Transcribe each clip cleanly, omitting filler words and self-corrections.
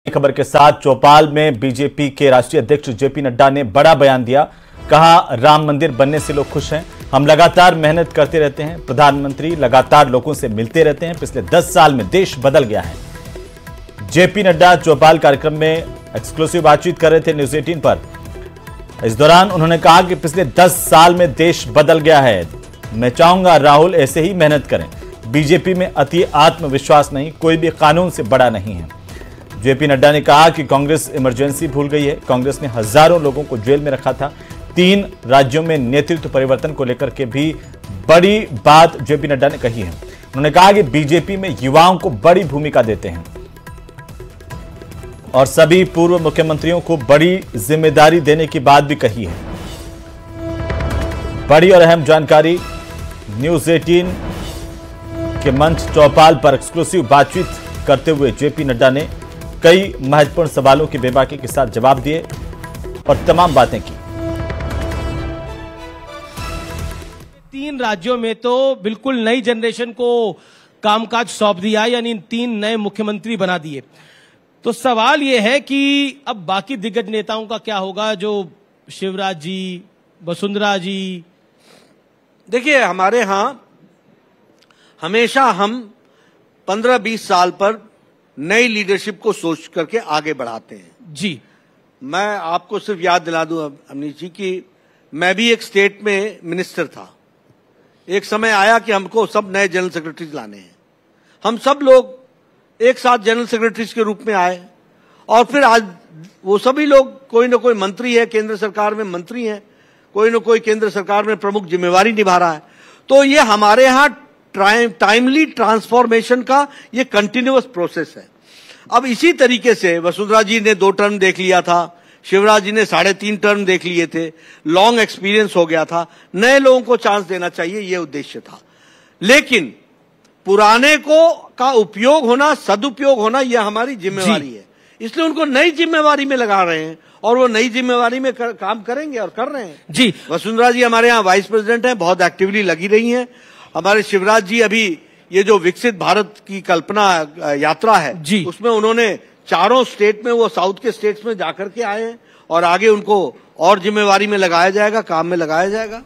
खबर के साथ चौपाल में बीजेपी के राष्ट्रीय अध्यक्ष जेपी नड्डा ने बड़ा बयान दिया। कहा, राम मंदिर बनने से लोग खुश हैं, हम लगातार मेहनत करते रहते हैं, प्रधानमंत्री लगातार लोगों से मिलते रहते हैं, पिछले 10 साल में देश बदल गया है। जेपी नड्डा चौपाल कार्यक्रम में एक्सक्लूसिव बातचीत कर रहे थे न्यूज 18 पर। इस दौरान उन्होंने कहा कि पिछले 10 साल में देश बदल गया है। मैं चाहूंगा राहुल ऐसे ही मेहनत करें। बीजेपी में अति आत्मविश्वास नहीं, कोई भी कानून से बड़ा नहीं है। जेपी नड्डा ने कहा कि कांग्रेस इमरजेंसी भूल गई है। कांग्रेस ने हजारों लोगों को जेल में रखा था। 3 राज्यों में नेतृत्व परिवर्तन को लेकर के भी बड़ी बात जेपी नड्डा ने कही है। उन्होंने कहा कि बीजेपी में युवाओं को बड़ी भूमिका देते हैं और सभी पूर्व मुख्यमंत्रियों को बड़ी जिम्मेदारी देने की बात भी कही है। बड़ी और अहम जानकारी न्यूज 18 के मंच चौपाल पर एक्सक्लूसिव बातचीत करते हुए जेपी नड्डा ने कई महत्वपूर्ण सवालों की बेबाकी के साथ जवाब दिए और तमाम बातें की। 3 राज्यों में तो बिल्कुल नई जनरेशन को कामकाज सौंप दिया, यानी 3 नए मुख्यमंत्री बना दिए। तो सवाल यह है कि अब बाकी दिग्गज नेताओं का क्या होगा, जो शिवराज जी, वसुंधरा जी। देखिए, हमारे यहां हमेशा हम 15-20 साल पर नई लीडरशिप को सोच करके आगे बढ़ाते हैं। जी, मैं आपको सिर्फ याद दिला दूं अमनीश जी कि मैं भी एक स्टेट में मिनिस्टर था। एक समय आया कि हमको सब नए जनरल सेक्रेटरीज लाने हैं। हम सब लोग एक साथ जनरल सेक्रेटरीज के रूप में आए और फिर आज वो सभी लोग, कोई ना कोई मंत्री है, केंद्र सरकार में मंत्री है, कोई ना कोई केंद्र सरकार में प्रमुख जिम्मेवारी निभा रहा है। तो ये हमारे यहाँ टाइमली ट्रांसफॉर्मेशन का ये कंटिन्यूअस प्रोसेस है। अब इसी तरीके से वसुंधरा जी ने 2 टर्म देख लिया था, शिवराज जी ने 3.5 टर्म देख लिए थे, लॉन्ग एक्सपीरियंस हो गया था। नए लोगों को चांस देना चाहिए, ये उद्देश्य था। लेकिन पुराने को का उपयोग होना, सदुपयोग होना, यह हमारी जिम्मेवारी है। इसलिए उनको नई जिम्मेवारी में लगा रहे हैं और वो नई जिम्मेवारी में काम करेंगे और कर रहे हैं। जी, वसुंधरा जी हमारे यहाँ वाइस प्रेसिडेंट हैं, बहुत एक्टिवली लगी रही हैं। हमारे शिवराज जी अभी ये जो विकसित भारत की कल्पना यात्रा है जी, उसमें उन्होंने 4 स्टेट में, वो साउथ के स्टेट्स में जाकर के आए हैं और आगे उनको और जिम्मेवारी में लगाया जाएगा, काम में लगाया जाएगा।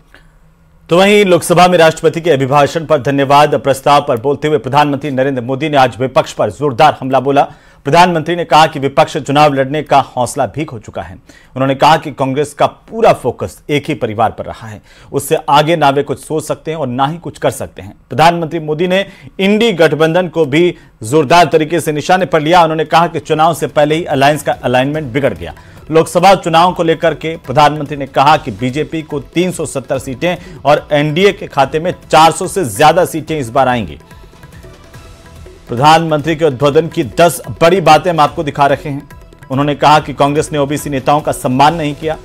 तो वहीं लोकसभा में राष्ट्रपति के अभिभाषण पर धन्यवाद प्रस्ताव पर बोलते हुए प्रधानमंत्री नरेंद्र मोदी ने आज विपक्ष पर जोरदार हमला बोला। प्रधानमंत्री ने कहा कि विपक्ष चुनाव लड़ने का हौसला भीग हो चुका है। उन्होंने कहा कि कांग्रेस का पूरा फोकस एक ही परिवार पर रहा है, उससे आगे ना वे कुछ सोच सकते हैं और ना ही कुछ कर सकते हैं। प्रधानमंत्री मोदी ने इंडी गठबंधन को भी जोरदार तरीके से निशाने पर लिया। उन्होंने कहा कि चुनाव से पहले ही अलायंस का अलाइनमेंट बिगड़ गया। लोकसभा चुनाव को लेकर के प्रधानमंत्री ने कहा कि बीजेपी को 370 सीटें और एनडीए के खाते में 400 से ज्यादा सीटें इस बार आएंगी। प्रधानमंत्री के उद्बोधन की 10 बड़ी बातें हम आपको दिखा रहे हैं। उन्होंने कहा कि कांग्रेस ने ओबीसी नेताओं का सम्मान नहीं किया।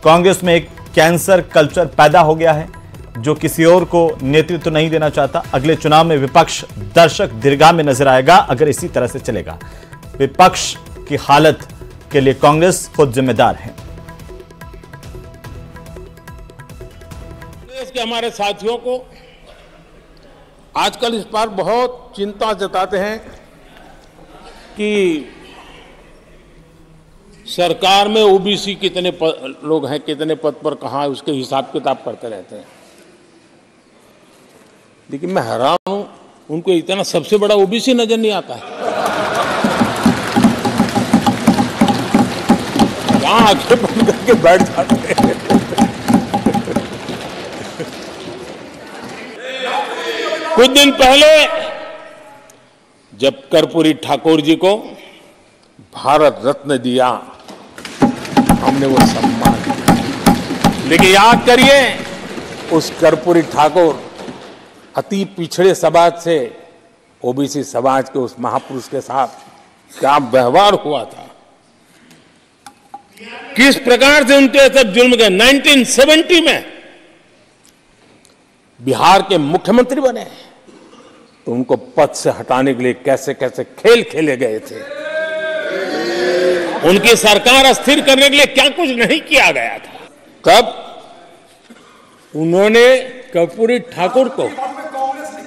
कांग्रेस में एक कैंसर कल्चर पैदा हो गया है जो किसी और को नेतृत्व नहीं देना चाहता। अगले चुनाव में विपक्ष दर्शक दीर्घा में नजर आएगा अगर इसी तरह से चलेगा। विपक्ष की हालत के लिए कांग्रेस खुद जिम्मेदार है। कांग्रेस के हमारे साथियों को आजकल इस पर बहुत चिंता जताते हैं कि सरकार में ओबीसी कितने लोग हैं, कितने पद पर कहां है, उसके हिसाब किताब करते रहते हैं। लेकिन मैं हैरान हूं, उनको इतना सबसे बड़ा ओबीसी नजर नहीं आता है। कहां आंखें बंद करके बैठ जाते हैं। कुछ दिन पहले जब कर्पूरी ठाकुर जी को भारत रत्न दिया, हमने वो सम्मान दिया। लेकिन याद करिए, उस कर्पूरी ठाकुर अति पिछड़े समाज से ओबीसी समाज के उस महापुरुष के साथ क्या व्यवहार हुआ था, किस प्रकार से उनके सब जुल्म के। 1970 में बिहार के मुख्यमंत्री बने तो उनको पद से हटाने के लिए कैसे कैसे खेल खेले गए थे। उनकी सरकार अस्थिर करने के लिए क्या कुछ नहीं किया गया था। कब उन्होंने कर्पूरी ठाकुर को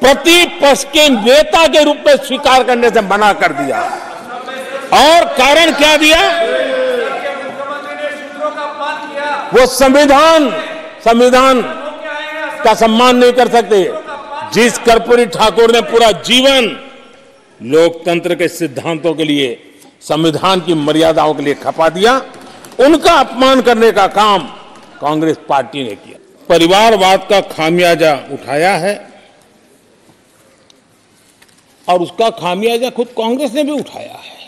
प्रतिपक्ष के नेता के रूप में स्वीकार करने से मना कर दिया और कारण क्या दिया? वो संविधान का सम्मान नहीं कर सकते। जिस कर्पूरी ठाकुर ने पूरा जीवन लोकतंत्र के सिद्धांतों के लिए, संविधान की मर्यादाओं के लिए खपा दिया, उनका अपमान करने का काम कांग्रेस पार्टी ने किया। परिवारवाद का खामियाजा उठाया है और उसका खामियाजा खुद कांग्रेस ने भी उठाया है।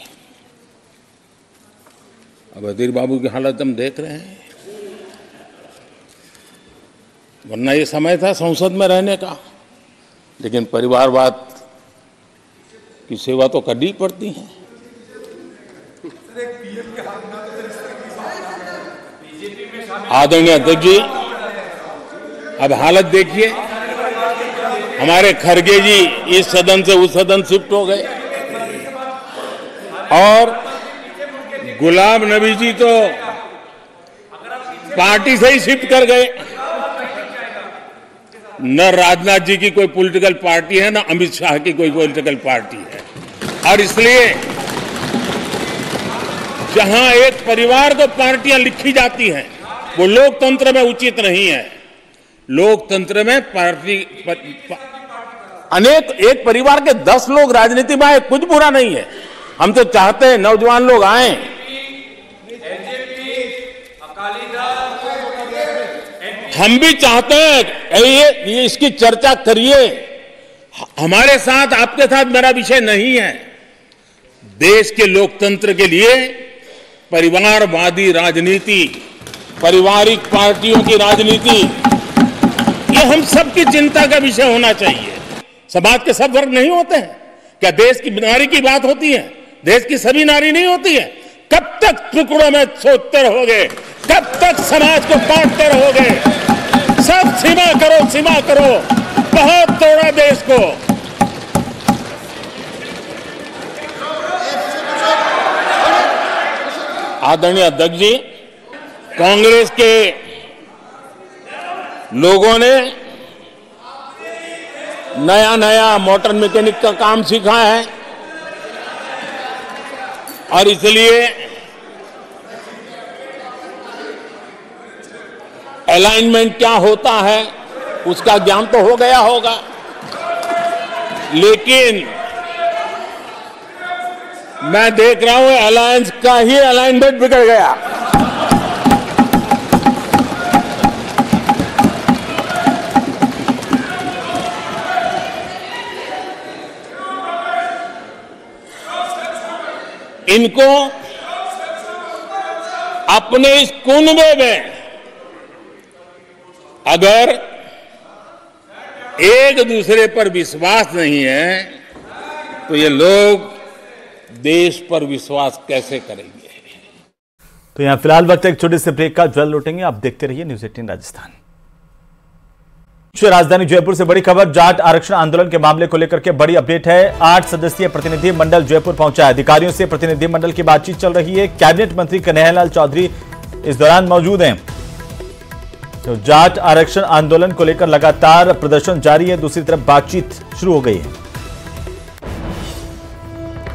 अब अधीर बाबू की हालत हम देख रहे हैं, वरना ये समय था संसद में रहने का, लेकिन परिवारवाद की सेवा तो करनी पड़ती है। आदरणीय अध्यक्ष जी, अब हालत देखिए, हमारे खड़गे जी इस सदन से उस सदन शिफ्ट हो गए और गुलाम नबी जी तो पार्टी से ही शिफ्ट कर गए। न राजनाथ जी की कोई पॉलिटिकल पार्टी है, न अमित शाह की कोई पॉलिटिकल पार्टी है। और इसलिए जहां एक परिवार को पार्टियां लिखी जाती हैं, वो लोकतंत्र में उचित नहीं है। लोकतंत्र में पार्टी अनेक, एक परिवार के 10 लोग राजनीति में आए, कुछ बुरा नहीं है। हम तो चाहते हैं नौजवान लोग आए। हम भी चाहते हैं ये इसकी चर्चा करिए। हमारे साथ, आपके साथ मेरा विषय नहीं है। देश के लोकतंत्र के लिए परिवारवादी राजनीति, पारिवारिक पार्टियों की राजनीति, ये हम सबकी चिंता का विषय होना चाहिए। समाज के सब वर्ग नहीं होते हैं क्या? देश की नारी की बात होती है, देश की सभी नारी नहीं होती है। कब तक टुकड़ों में सोचते रहोगे? कब तक समाज को बांटते रहोगे? सब सीमा करो, सीमा करो। बहुत तोड़ा देश को। आदरणीय अध्यक्ष जी, कांग्रेस के लोगों ने नया नया मोटर मैकेनिक का काम सीखा है और इसलिए अलाइनमेंट क्या होता है उसका ज्ञान तो हो गया होगा, लेकिन मैं देख रहा हूं अलायंस का ही अलाइनमेंट बिगड़ गया। इनको अपने इस कुनबे में अगर एक दूसरे पर विश्वास नहीं है तो ये लोग देश पर विश्वास कैसे करेंगे? तो यहां फिलहाल वक्त एक छोटे से ब्रेक का जल्द लौटेंगे। आप देखते रहिए न्यूज़ 18 राजस्थान। राजधानी जयपुर से बड़ी खबर, जाट आरक्षण आंदोलन के मामले को लेकर के बड़ी अपडेट है। 8 सदस्यीय प्रतिनिधि मंडल जयपुर पहुंचा है। अधिकारियों से प्रतिनिधि मंडल की बातचीत चल रही है। कैबिनेट मंत्री कन्हैयालाल चौधरी इस दौरान मौजूद हैं। तो जाट आरक्षण आंदोलन को लेकर लगातार प्रदर्शन जारी है, दूसरी तरफ बातचीत शुरू हो गई है।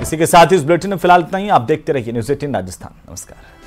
इसी के साथ ही इस बुलेटिन में फिलहाल इतना ही। आप देखते रहिए न्यूज़ 18 राजस्थान। नमस्कार।